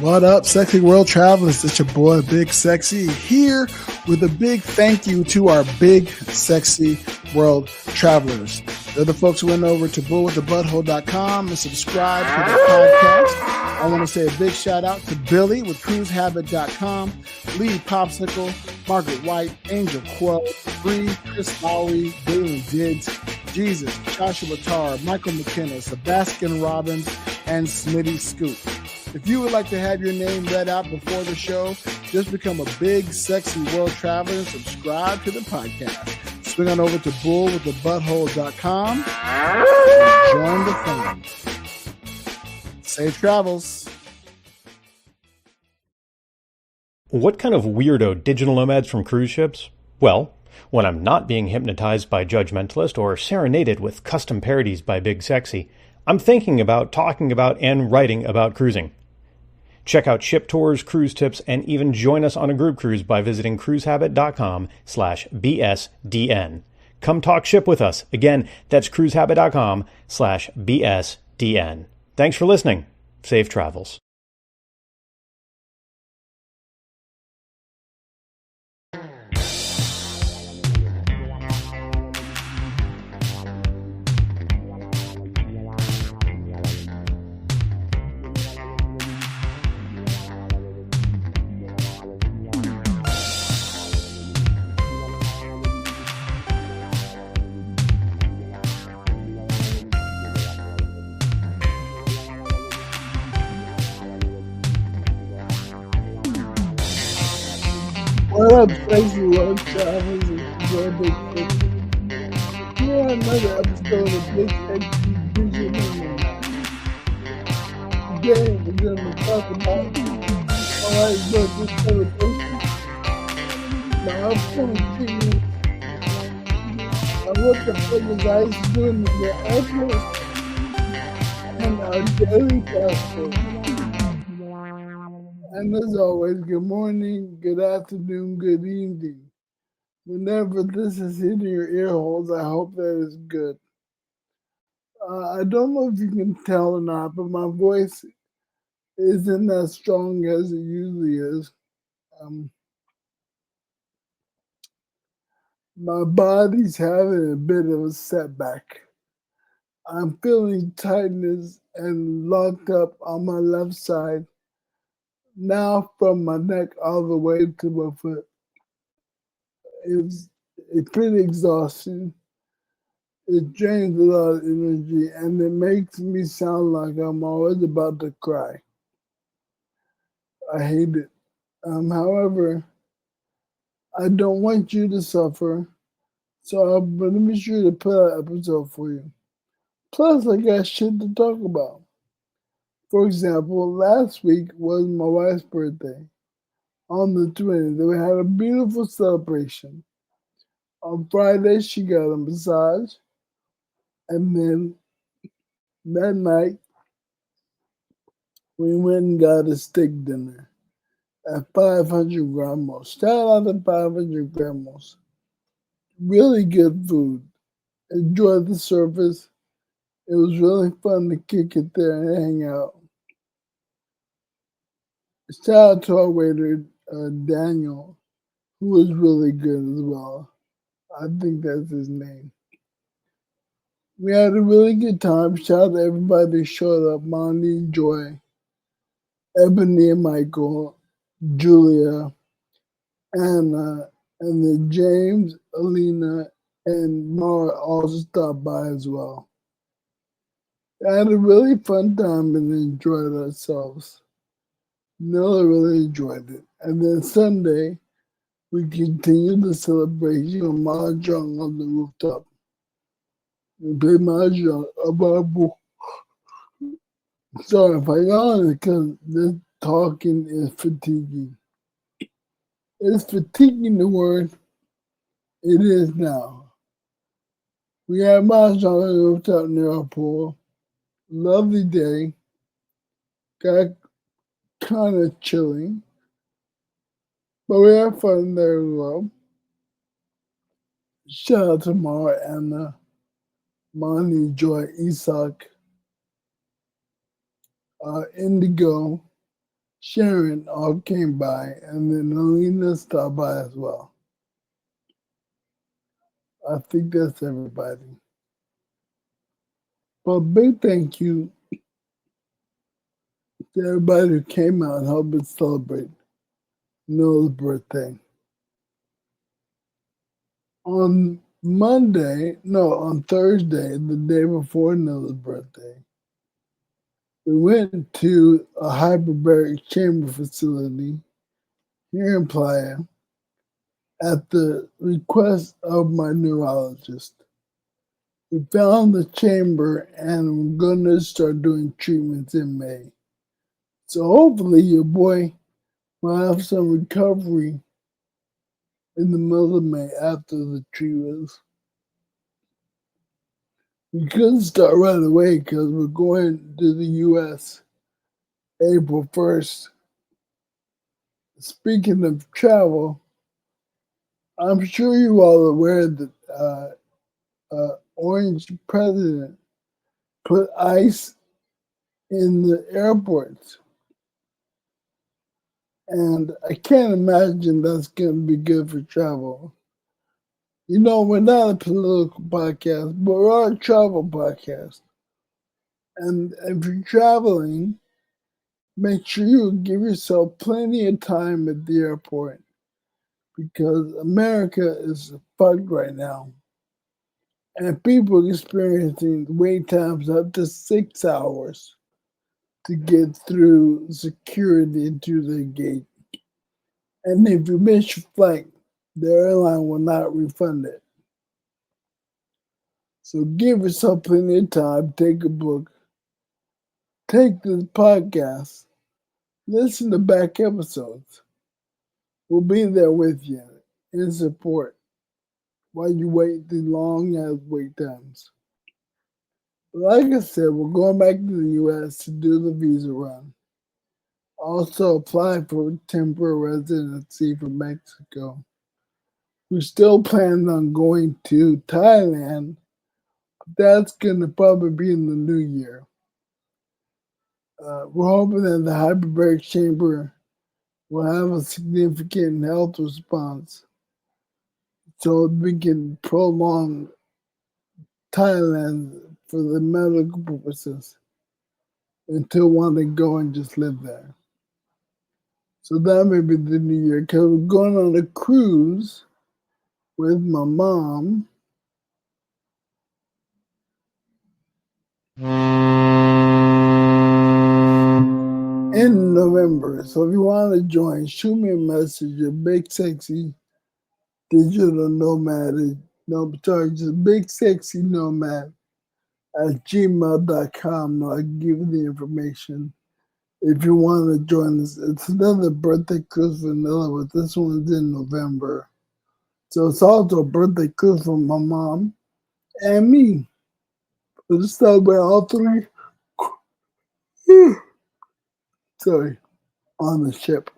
What up, sexy world travelers? It's your boy, Big Sexy, here with a big thank you to our big, sexy world travelers. They're the folks who went over to bullwiththebutthole.com and subscribed to the podcast. I want to say a big shout out to Billy with cruisehabit.com, Lee Popsicle, Margaret White, Angel Quo, Bree, Chris Lowry, Dylan Diggs, Jesus, Joshua Tarr, Michael McKenna, Sebastian Robbins, and Smitty Scoop. If you would like to have your name read out before the show, just become a big, sexy world traveler and subscribe to the podcast. Swing on over to bullwiththebutthole.com and join the fun. Safe travels. What kind of weirdo digital nomads from cruise ships? Well, when I'm not being hypnotized by Judgmentalist or serenaded with custom parodies by Big Sexy, I'm thinking about, talking about, and writing about cruising. Check out ship tours, cruise tips, and even join us on a group cruise by visiting cruisehabit.com/BSDN. Come talk ship with us. Again, that's cruisehabit.com/BSDN. Thanks for listening. Safe travels. What up, sexy world travelers? It's your Big Sexy. Here on another episode of Big Sexy Digital Nomad. Today we're going to talk about how I built this celebration. Now I'm going to see you what the fuck is ICE doing in the airport and our daily passport. And as always, good morning, good afternoon, good evening. Whenever this is hitting your ear holes, I hope that is good. I don't know if you can tell or not, but my voice isn't as strong as it usually is. My body's having a bit of a setback. I'm feeling tightness and locked up on my left side. Now from my neck all the way to my foot. It's pretty exhausting. It drains a lot of energy and it makes me sound like I'm always about to cry. I hate it. However, I don't want you to suffer, so I'm going to be sure to put out an episode for you. Plus, I got shit to talk about. For example, last week was my wife's birthday. On the 20th, we had a beautiful celebration. On Friday, she got a massage. And then that night, we went and got a steak dinner at 500 Gramos. Shout out to 500 Gramos. Really good food. Enjoyed the service. It was really fun to kick it there and hang out. Shout out to our waiter, Daniel, who was really good as well. I think that's his name. We had a really good time. Shout out to everybody who showed up. Monty, Joy, Ebony and Michael, Julia, Anna, and then James, Alina, and Mara also stopped by as well. We had a really fun time and enjoyed ourselves. Nella really enjoyed it. And then Sunday, we continued the celebration of Mahjong on the rooftop. We played Mahjong about. Sorry if I yawn because this talking is fatiguing. It's fatiguing the word. It is now. We had Mahjong on the rooftop near our pool. Lovely day. Got kind of chilling, but we had fun there as well. Shout out to Mara, Anna, Monty, Joy, Isak, Indigo. Sharon all came by, and then Alina stopped by as well. I think that's everybody. But big thank you to everybody who came out and helped us celebrate Noah's birthday. On on Thursday, the day before Noah's birthday, we went to a hyperbaric chamber facility here in Playa at the request of my neurologist. We found the chamber and we're going to start doing treatments in May. So hopefully your boy will have some recovery in the middle of May after the treatments. We couldn't start right away because we're going to the US April 1st. Speaking of travel, I'm sure you all are aware that Orange president put ice in the airports. And I can't imagine that's going to be good for travel. You know, we're not a political podcast, but we're a travel podcast. And if you're traveling, make sure you give yourself plenty of time at the airport because America is fucked right now. And people experiencing wait times up to 6 hours to get through security to the gate. And if you miss your flight, the airline will not refund it. So give yourself plenty of time, take a book, take this podcast, listen to back episodes. We'll be there with you in support while you wait the long ass wait times. Like I said, we're going back to the US to do the visa run. Also apply for temporary residency for Mexico. We still plan on going to Thailand. That's going to probably be in the new year. We're hoping that the hyperbaric chamber will have a significant health response so we can prolong Thailand for the medical purposes until one to go and just live there. So that may be the new year because we're going on a cruise with my mom. In November. So if you want to join, shoot me a message at Big Sexy Digital Nomad. No, sorry, just Big Sexy Nomad at gmail.com. I'll give you the information if you want to join us. It's another birthday cruise for Vanilla, but this one's in November. So it's also a birthday cruise for my mom and me. We'll celebrate all three. Sorry, on the ship.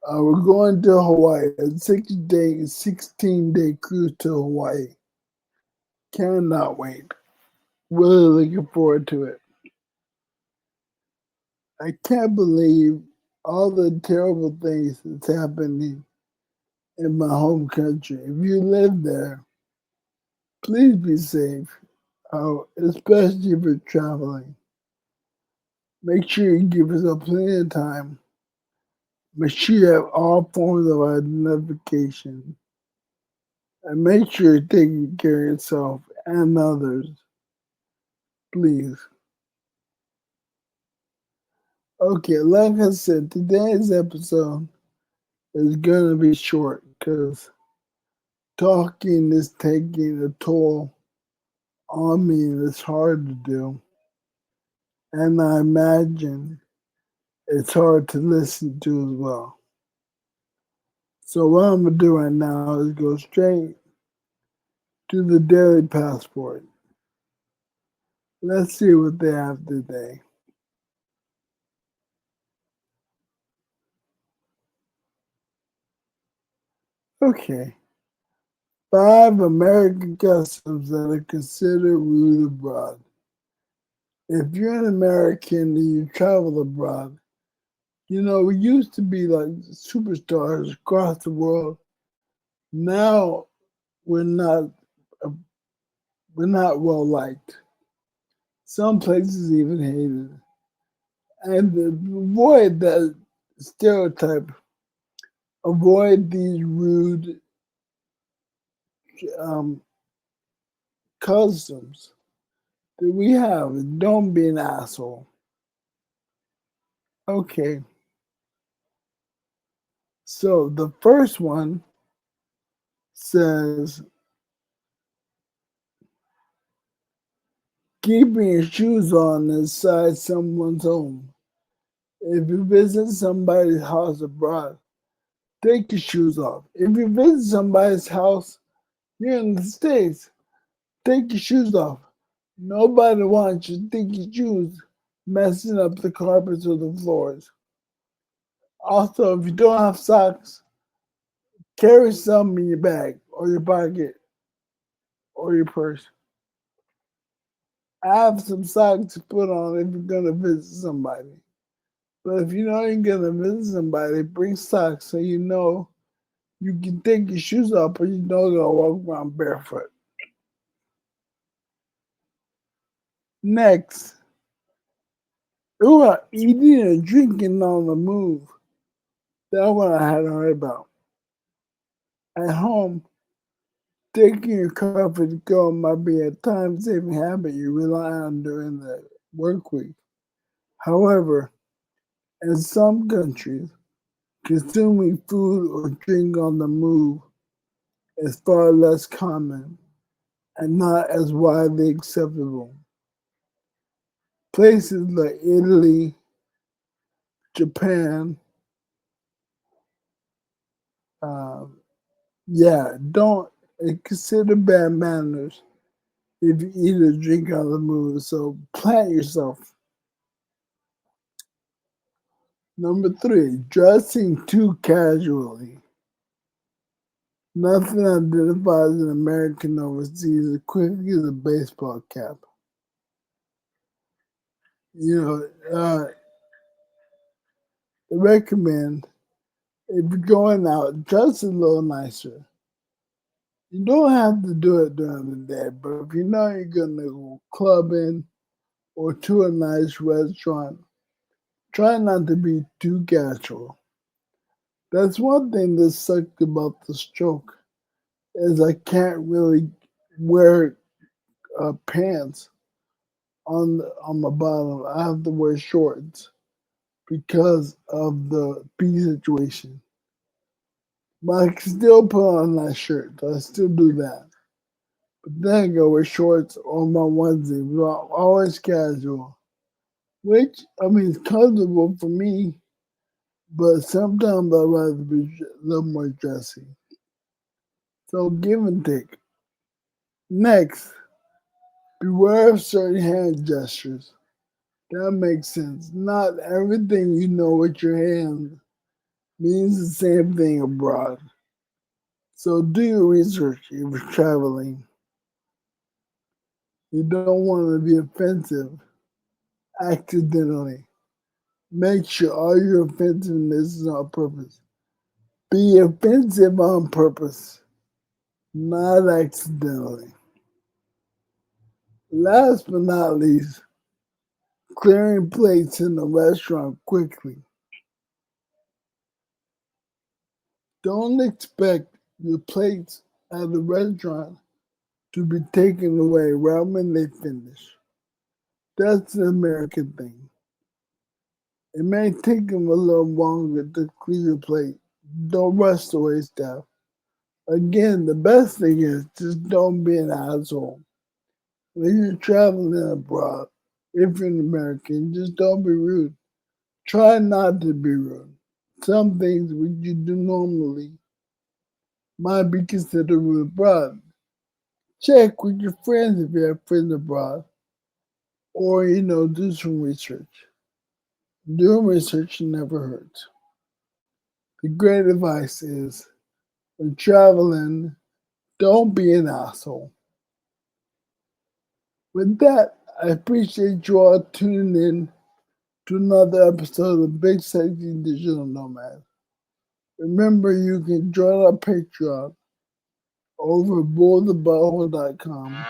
We're going to Hawaii. A 16-day cruise to Hawaii. Cannot wait. Really looking forward to it. I can't believe all the terrible things that's happening in my home country. If you live there, please be safe, especially if you're traveling. Make sure you give yourself plenty of time. Make sure you have all forms of identification. And make sure you're taking care of yourself and others. Please. Okay, like I said, today's episode is going to be short because talking is taking a toll on me and it's hard to do. And I imagine it's hard to listen to as well. So what I'm going to do right now is go straight to the Daily Passport. Let's see what they have today. Okay. 5 American customs that are considered rude abroad. If you're an American and you travel abroad, We used to be like superstars across the world. Now we're not uh, we're not well liked. Some places even hated. And to avoid that stereotype, avoid these rude um, customs that we have. Don't be an asshole. Okay, so the first one says keeping your shoes on inside someone's home. If you visit somebody's house abroad, take your shoes off. If you visit somebody's house here in the States, take your shoes off. Nobody wants your stinky shoes messing up the carpets or the floors. Also, if you don't have socks, carry some in your bag or your pocket or your purse. Have some socks to put on if you're gonna visit somebody. But if you know you're gonna visit somebody, bring socks so you know you can take your shoes off, but you don't gonna walk around barefoot. Next, eating and drinking on the move. That one I hadn't heard about. At home, taking your coffee to go might be a time-saving habit you rely on during the work week. However, in some countries, consuming food or drink on the move is far less common and not as widely acceptable. Places like Italy, Japan, um, don't consider bad manners if you eat or drink on the move. So plant yourself. Number 3, dressing too casually. Nothing identifies an American overseas as quickly as a baseball cap. You know, I recommend if you're going out, dress a little nicer. You don't have to do it during the day, but if you know you're gonna go clubbing or to a nice restaurant, try not to be too casual. That's one thing that sucked about the stroke is I can't really wear pants on my bottom. I have to wear shorts because of the pee situation. But I can still put on a nice shirt. So I still do that. But then I go with shorts or my onesie, always casual. Which, I mean, is comfortable for me, but sometimes I'd rather be a little more dressy. So give and take. Next, beware of certain hand gestures. That makes sense. Not everything you know with your hands means the same thing abroad. So do your research if you're traveling. You don't want to be offensive accidentally. Make sure all your offensiveness is on purpose. Be offensive on purpose, not accidentally. Last but not least, clearing plates in the restaurant quickly. Don't expect your plates at the restaurant to be taken away right when they finish. That's an American thing. It may take them a little longer to clear your plate. Don't rush the wait staff. Again, the best thing is just don't be an asshole. When you're traveling abroad, if you're an American, just don't be rude. Try not to be rude. Some things which you do normally might be considered rude abroad. Check with your friends if you have friends abroad, or do some research. Doing research never hurts. The great advice is when traveling, don't be an asshole. With that, I appreciate you all tuning in to another episode of Big Sexy Digital Nomad. Remember, you can join our Patreon over at bullthebutthole.com.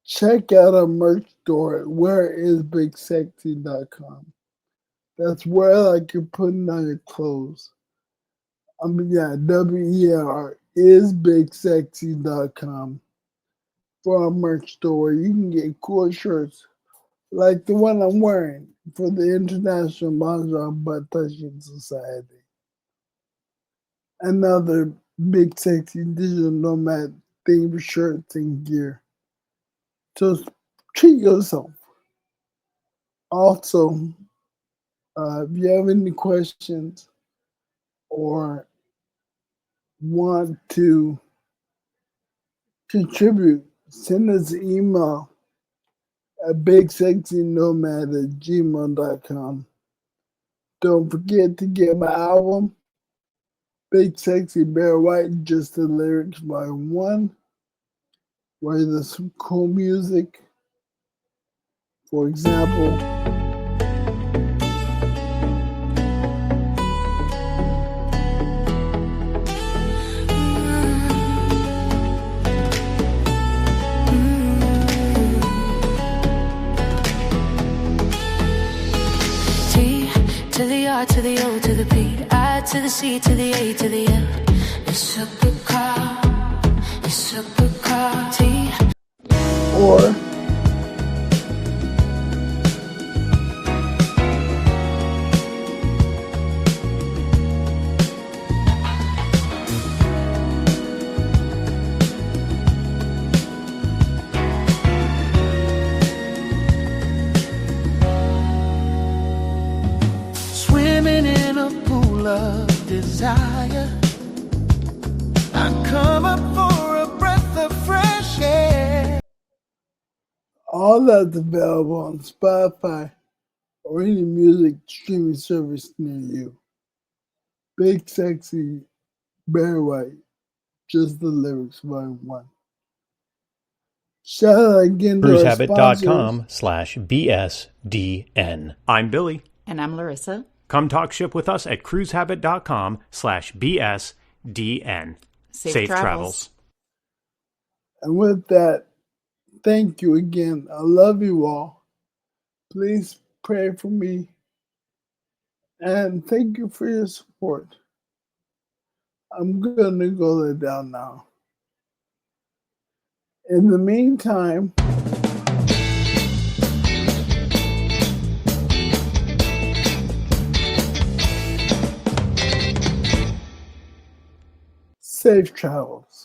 Check out our merch store at whereisbigsexy.com. That's where I like you putting on your clothes. WER is bigsexy.com for our merch store. You can get cool shirts like the one I'm wearing for the International Mahjong Butt Touching Society. Another Big Sexy Digital Nomad themed shirts and gear. So treat yourself. Also, if you have any questions or want to contribute, send us an email at bigsexynomad@gmail.com. Don't forget to get my album, Big Sexy Bear White, Just the Lyrics Volume 1, where there's some cool music. For example, to the R, to the O, to the P, I, to the C, to the A, to the L. It's a good car. It's a good car. T. or of desire, I come up for a breath of fresh air. all that's available on Spotify or any music streaming service near you. Big Sexy Bear White, Just the Lyrics Volume 1. Shout out again to our sponsors. cruisehabit.com/BSDN. I'm Billy. And I'm Larissa. Come talk ship with us at cruisehabit.com/BSDN. Safe travels. And with that, thank you again. I love you all. Please pray for me. And thank you for your support. I'm going to go lay down now. In the meantime, safe travels.